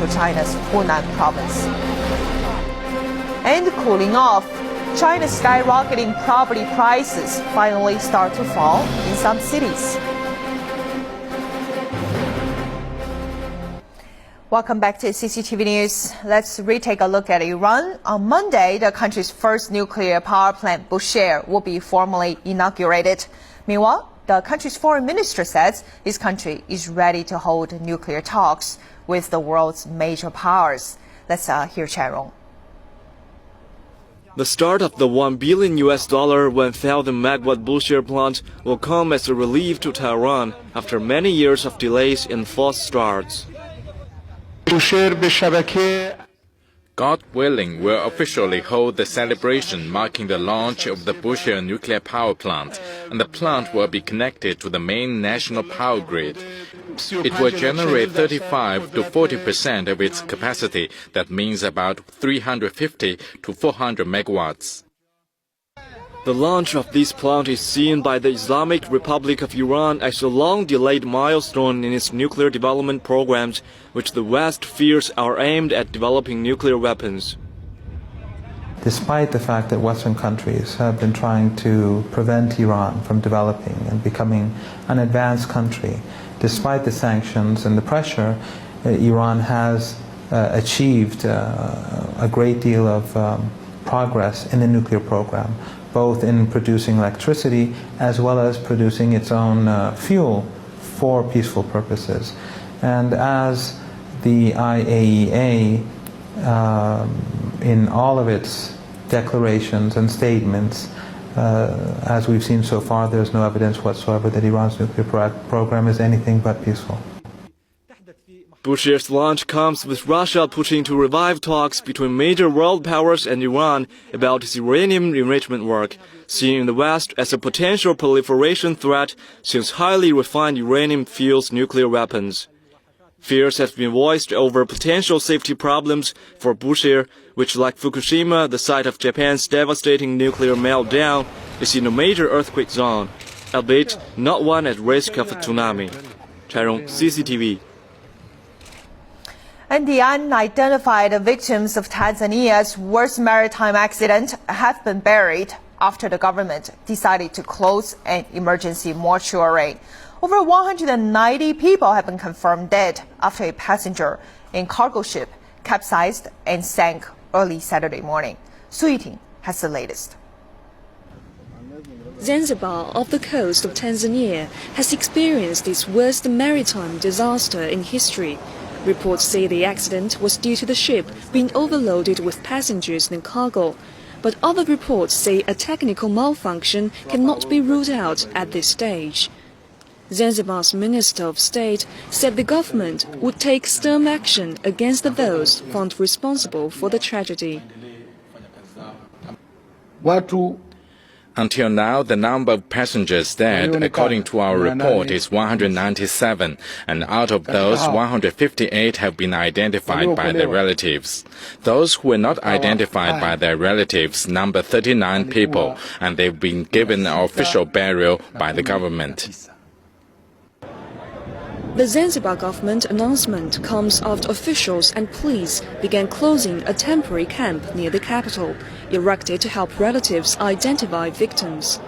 to China's Hunan province. And cooling off, China's skyrocketing property prices finally start to fall in some cities. Welcome back to CCTV News. Let's retake a look at Iran. On Monday, the country's first nuclear power plant, Bushehr, will be formally inaugurated. Meanwhile, the country's foreign minister says his country is ready to hold nuclear talks with the world's major powers. Let's hear Chairong. The start of the $1 billion 1,000 megawatt Bushehr plant will come as a relief to Tehran after many years of delays and false starts. God willing, we'll officially hold the celebration marking the launch of the Bushehr nuclear power plant, and the plant will be connected to the main national power grid. It will generate 35 to 40% of its capacity. That means about 350 to 400 megawatts. The launch of this plant is seen by the Islamic Republic of Iran as a long-delayed milestone in its nuclear development programs, which the West fears are aimed at developing nuclear weapons. Despite the fact that Western countries have been trying to prevent Iran from developing and becoming an advanced country, despite the sanctions and the pressure, Iran has achieved a great deal of progress in the nuclear program, both in producing electricity as well as producing its own fuel for peaceful purposes. And as the IAEA, in all of its declarations and statements, as we've seen so far, there's no evidence whatsoever that Iran's nuclear program is anything but peaceful. Bushehr's launch comes with Russia pushing to revive talks between major world powers and Iran about its uranium enrichment work, seen in the West as a potential proliferation threat since highly refined uranium fuels nuclear weapons. Fears have been voiced over potential safety problems for Bushehr, which, like Fukushima, the site of Japan's devastating nuclear meltdown, is in a major earthquake zone, albeit not one at risk of a tsunami. Chairong, CCTV. And the unidentified victims of Tanzania's worst maritime accident have been buried after the government decided to close an emergency mortuary. Over 190 people have been confirmed dead after a passenger in cargo ship capsized and sank early Saturday morning. Su Yiting has the latest. Zanzibar, off the coast of Tanzania, has experienced its worst maritime disaster in history. Reports say the accident was due to the ship being overloaded with passengers and cargo, but other reports say a technical malfunction cannot be ruled out at this stage. Zanzibar's Minister of State said the government would take stern action against those found responsible for the tragedy. Until now, the number of passengers dead, according to our report, is 197, and out of those, 158 have been identified by their relatives. Those who were not identified by their relatives number 39 people, and they've been given an official burial by the government. The Zanzibar government announcement comes after officials and police began closing a temporary camp near the capital, erected to help relatives identify victims.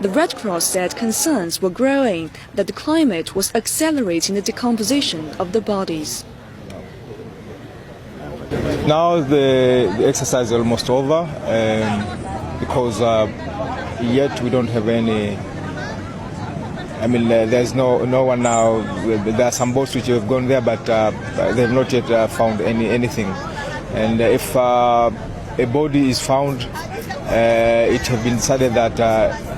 The Red Cross said concerns were growing that the climate was accelerating the decomposition of the bodies. Now the exercise is almost over because yet we don't have any. I mean, there's no one now. There are some boats which have gone there, but they have not yet found anything. And if a body is found, it has been decided that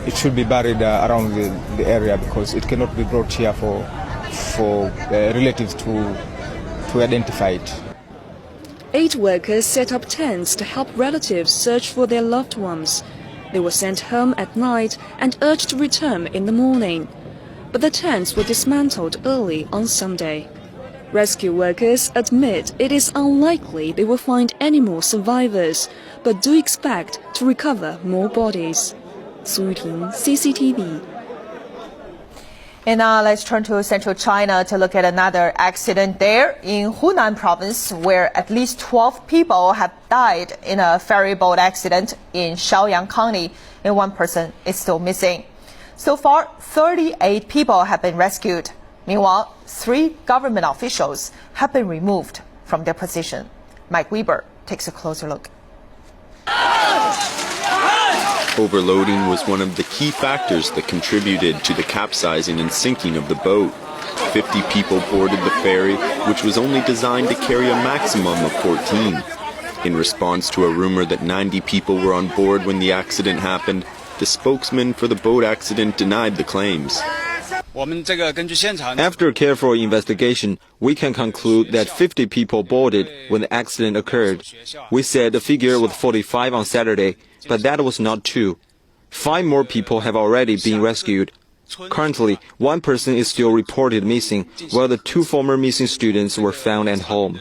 it should be buried around the area because it cannot be brought here for relatives to identify it. 8 workers set up tents to help relatives search for their loved ones. They were sent home at night and urged to return in the morning. But the tents were dismantled early on Sunday. Rescue workers admit it is unlikely they will find any more survivors, but do expect to recover more bodies. Su Yiting, CCTV. And now let's turn to central China to look at another accident there in Hunan province, where at least 12 people have died in a ferry boat accident in Shaoyang County, and one person is still missing. So far, 38 people have been rescued. Meanwhile, 3 government officials have been removed from their position. Mike Weber takes a closer look. Overloading was one of the key factors that contributed to the capsizing and sinking of the boat. 50 people boarded the ferry, which was only designed to carry a maximum of 14. In response to a rumor that 90 people were on board when the accident happened, the spokesman for the boat accident denied the claims. After careful investigation, we can conclude that 50 people boarded when the accident occurred. We said the figure was 45 on Saturday, but that was not true. 5 more people have already been rescued. Currently, 1 person is still reported missing, while the 2 former missing students were found at home.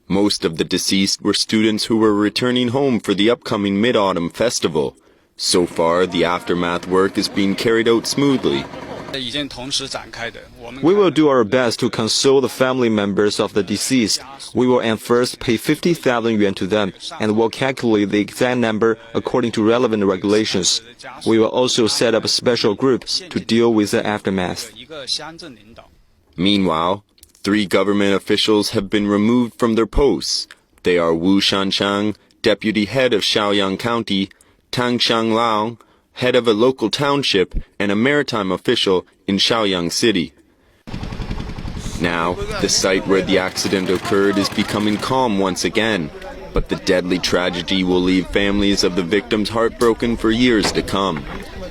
Most of the deceased were students who were returning home for the upcoming Mid-Autumn Festival. So far, the aftermath work is being carried out smoothly. We will do our best to console the family members of the deceased. We will at first pay 50,000 yuan to them and will calculate the exact number according to relevant regulations. We will also set up a special group to deal with the aftermath. Meanwhile, 3 government officials have been removed from their posts. They are Wu Shanchang, deputy head of Shaoyang County, Tang Xianglao, head of a local township, and a maritime official in Shaoyang City. Now, the site where the accident occurred is becoming calm once again, but the deadly tragedy will leave families of the victims heartbroken for years to come.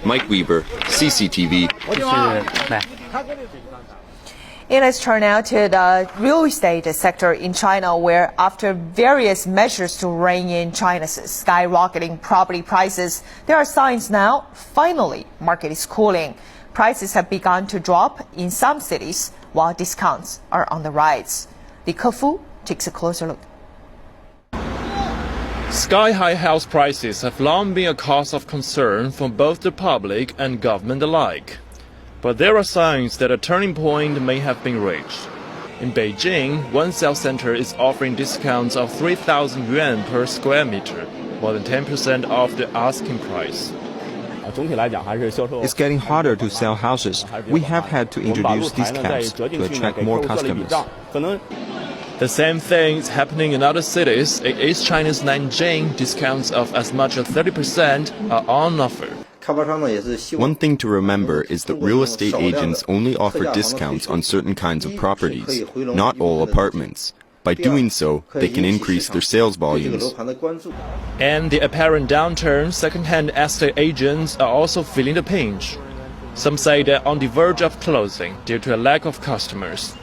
Mike Weber, CCTV. And let's turn now to the real estate sector in China, where after various measures to rein in China's skyrocketing property prices, there are signs now, finally, market is cooling. Prices have begun to drop in some cities, while discounts are on the rise. Li Kefu takes a closer look. Sky-high house prices have long been a cause of concern for both the public and government alike. But there are signs that a turning point may have been reached. In Beijing, one sales center is offering discounts of 3,000 yuan per square meter, more than 10% off the asking price. It's getting harder to sell houses. We have had to introduce discounts to attract more customers. The same thing is happening in other cities. In East China's Nanjing, discounts of as much as 30% are on offer. One thing to remember is that real estate agents only offer discounts on certain kinds of properties, not all apartments. By doing so, they can increase their sales volumes. And the apparent downturn, second-hand estate agents are also feeling the pinch. Some say they're on the verge of closing due to a lack of customers.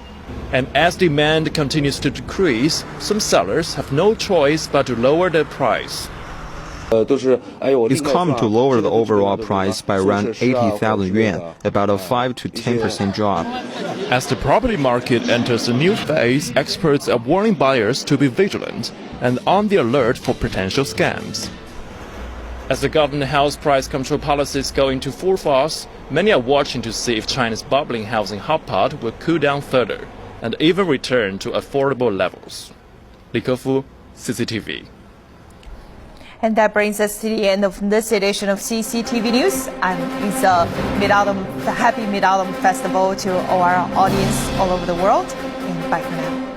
And as demand continues to decrease, some sellers have no choice but to lower their price. It's common to lower the overall price by around 80,000 yuan, about a 5 to 10% drop. As the property market enters a new phase, experts are warning buyers to be vigilant and on the alert for potential scams. As the government house price control policies go into full force, many are watching to see if China's bubbling housing hotpot will cool down further and even return to affordable levels. Li Kefu, CCTV. And that brings us to the end of this edition of CCTV News. And it's a happy Mid-Autumn Festival to all our audience all over the world. And bye for now.